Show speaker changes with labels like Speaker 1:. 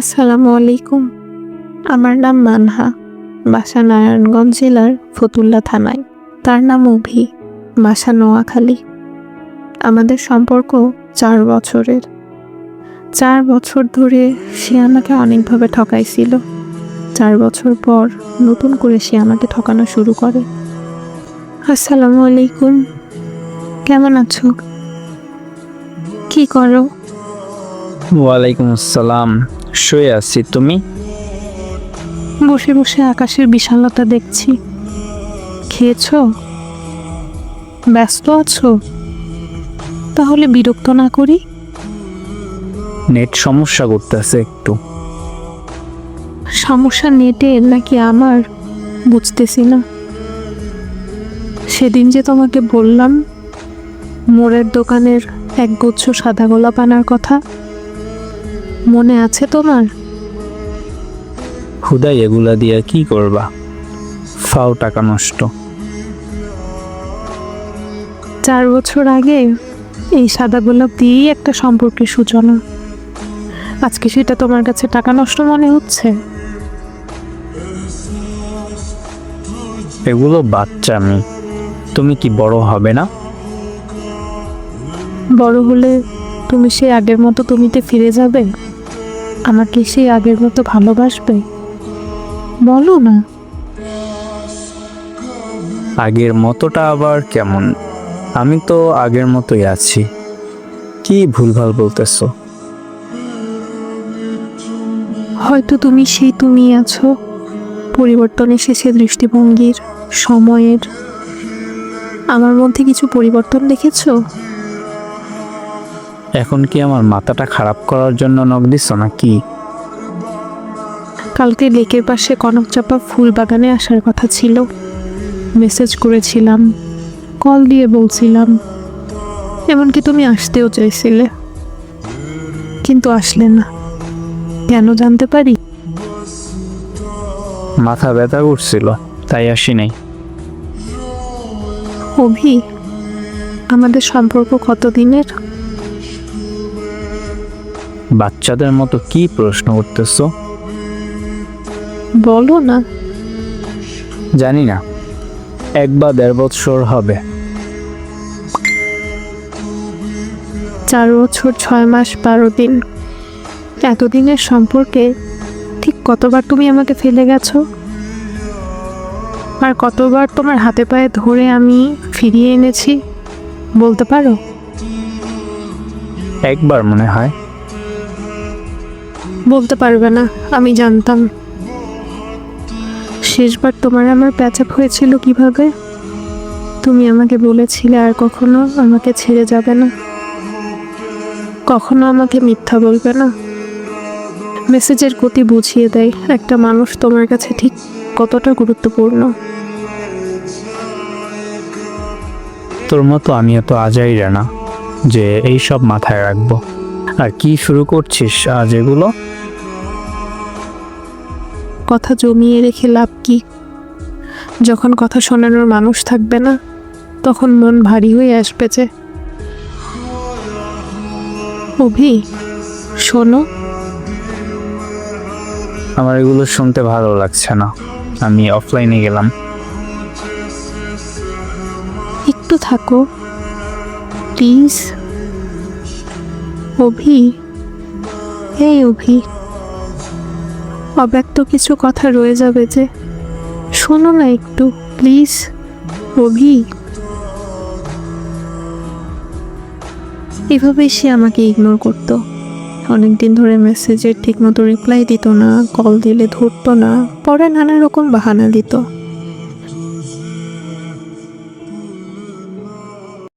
Speaker 1: আসসালামু আলাইকুম। আমার নাম মানহা, বাসা নারায়ণগঞ্জ জেলার ফতুল্লা থানায়। তার নাম অভি, বাসা নোয়াখালী। আমাদের সম্পর্ক 4 বছরের। 4 বছর ধরে সে আমাকে অনেকভাবে ঠকাইছিল। 4 বছর পর নতুন করে সে আমাকে ঠকানো শুরু করে। আসসালামু আলাইকুম, কেমন আছো? কি করো?
Speaker 2: ওয়ালাইকুম আসসালাম। শুয়ে আছি, তুমি?
Speaker 1: বসে বসে আকাশের বিশালতা দেখছি। খেয়েছো? ব্যস্ত আছো? তাহলে বিরক্ত না করি।
Speaker 2: নেট সমস্যা করতেছে একটু।
Speaker 1: সমস্যা নেটের নাকি আমার বুঝতেছি না। সেদিন যে তোমাকে বললাম মোড়ের দোকানের একগুচ্ছ সাদা গোলাপ আনার কথা, মনে আছে তোমার?
Speaker 2: হুদাই এগুলা দিয়া কি করবা? ফাও টাকা নষ্ট।
Speaker 1: 4 বছর আগে এই সাদা গোলাপ দিয়েই একটা সম্পর্কের সূচনা। আজকে সেটা তোমার কাছে টাকা নষ্ট মনে হচ্ছে?
Speaker 2: এগুলো বাচ্চামি। তুমি কি বড় হবে না?
Speaker 1: বড় হলে তুমি সেই আগের মতো তুমিতে ফিরে যাবে? আমাকে সেই আগের মতো ভালোবাসবে? বলো না।
Speaker 2: আগের মতোটা আবার কেমন? আমি তো আগের মতোই আছি। কি ভুলভাল বলতেছো?
Speaker 1: হয়তো তুমি সেই তুমি আছো, পরিবর্তন এসেছে দৃষ্টিভঙ্গির, সময়ের। আমার মধ্যে কিছু পরিবর্তন দেখেছো?
Speaker 2: এখন কি আমার মাথাটা খারাপ করার জন্য নক দিছো নাকি?
Speaker 1: কালকে লেকের পাশে কনকচাপা ফুল বাগানে আসার কথা ছিল। মেসেজ করেছিলাম, কল দিয়ে বলছিলাম, এমনকি তুমি আসতেও চাইছিলে, কিন্তু আসলে না। কেন জানতে পারি?
Speaker 2: মাথা ব্যথা করছিল, তাই আসি নাই।
Speaker 1: অভি, আমাদের সম্পর্ক কতদিনের?
Speaker 2: বাচ্চাদের মতো কি প্রশ্ন করতেছো?
Speaker 1: বলো না।
Speaker 2: জানি না, 1 বা 1.5 বছর হবে।
Speaker 1: 4 বছর 6 মাস 12 দিন। এতদিনের সম্পর্কে ঠিক কতবার তুমি আমাকে ফেলে গেছো? আর কতবার তোমার হাতে পায়ে ধরে আমি ফিরিয়ে এনেছি বলতে পারো?
Speaker 2: একবার মনে হয়।
Speaker 1: বলতে পারবে না, আমি জানতাম। শেষবার তোমার আমার প্যাচআপ হয়েছিল কিভাবে? তুমি আমাকে বলেছিলে আর কখনো আমাকে ছেড়ে যাবে না, কখনো আমাকে মিথ্যা বলবে না। মেসেজের গতি বুঝিয়ে দেয় একটা মানুষ তোমার কাছে ঠিক কতটা গুরুত্বপূর্ণ।
Speaker 2: তোর মতো আমি এত আজাইরা না যে এই সব মাথায় রাখবো। আর কি শুরু করছিস আজ এগুলো?
Speaker 1: কথা জমিয়ে রেখে লাভ কি? যখন কথা শোনানোর মানুষ থাকবে না, তখন মন ভারী হয়ে আসবে যে। অভি, শোনো।
Speaker 2: আমার এগুলো শুনতে ভালো লাগছে না, আমি অফলাইনে গেলাম।
Speaker 1: একটু থাকো প্লিজ। অভি, এই অভি, অব্যক্ত কিছু কথা রয়ে যাবে যে, শোনো না একটু প্লিজ। অভি। এভাবেই সে আমাকে ইগনোর করতো। অনেকদিন ধরে মেসেজের ঠিকমতো রিপ্লাই দিত না, কল দিলে ধরতো না, পরে নানা রকম বাহানা দিত।